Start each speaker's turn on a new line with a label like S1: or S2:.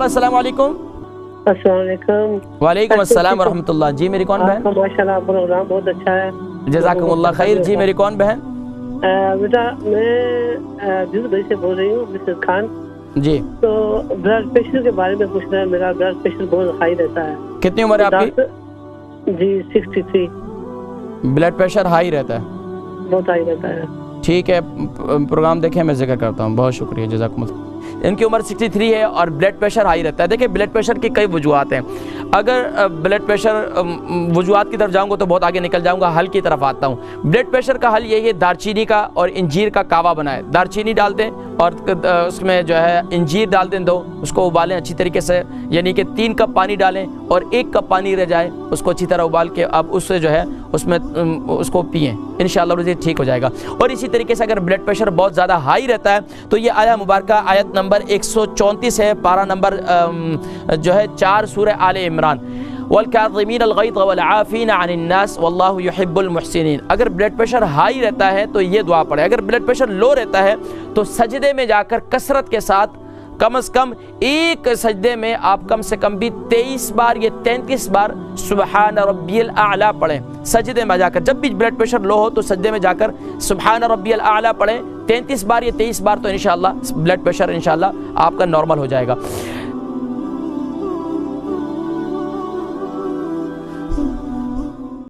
S1: صاحب السلام علیکم.
S2: السلام علیکم.
S1: وعلیکم السلام ورحمۃ اللہ. جی میری کون بہن؟
S2: ماشاءاللہ پروگرام بہت اچھا ہے.
S1: جزاکم اللہ خیر. جی میری کون بہن؟
S2: بیٹا میں بھائی سے بول رہی ہوں مسز خان.
S1: جی
S2: تو بلڈ پریشر کے بارے میں پوچھنا ہے. میرا بلڈ پریشر بہت ہائی رہتا ہے.
S1: کتنی عمر ہے آپ کی؟
S2: جی 63.
S1: بلڈ پریشر ہائی رہتا ہے؟
S2: بہت ہائی رہتا ہے.
S1: ٹھیک ہے پروگرام دیکھیں میں ذکر کرتا ہوں. بہت شکریہ جزاکم اللہ. ان کی عمر 63 ہے اور بلڈ پریشر ہائی رہتا ہے. دیکھیں بلڈ پریشر کی کئی وجوہات ہیں. اگر بلڈ پریشر وجوہات کی طرف جاؤں گا تو بہت آگے نکل جاؤں گا. حل کی طرف آتا ہوں. بلڈ پریشر کا حل یہی ہے دارچینی کا اور انجیر کا کعوہ بنائیں. دارچینی ڈال دیں اور اس میں جو ہے انجیر ڈال دیں 2. اس کو ابالیں اچھی طریقے سے, یعنی کہ 3 کپ پانی ڈالیں اور 1 کپ پانی رہ جائے اس کو اچھی طرح ابال کے اب اس سے جو ہے اس میں اس کو پئیں. انشاءاللہ روزی ٹھیک ہو جائے گا. اور اسی طریقے سے اگر بلڈ پریشر بہت زیادہ ہائی رہتا ہے تو یہ آیہ مبارکہ آیت نمبر 134 ہے, پارہ نمبر جو ہے 4 سورہ آل عمران. والکاظمین الغیظ والعافین عن الناس واللہ یحب المحسنین. اگر بلڈ پریشر ہائی رہتا ہے تو یہ دعا پڑھیں. اگر بلڈ پریشر لو رہتا ہے تو سجدے میں جا کر کثرت کے ساتھ کم از کم ایک سجدے میں آپ کم سے کم بھی 23 بار یا 33 بار سبحان ربی الاعلی پڑھیں. سجدے میں جا کر جب بھی بلڈ پریشر لو ہو تو سجدے میں جا کر سبحان ربی الاعلی پڑھیں 33 بار یا 23 بار, تو انشاءاللہ بلڈ پریشر انشاءاللہ آپ کا نارمل ہو جائے گا.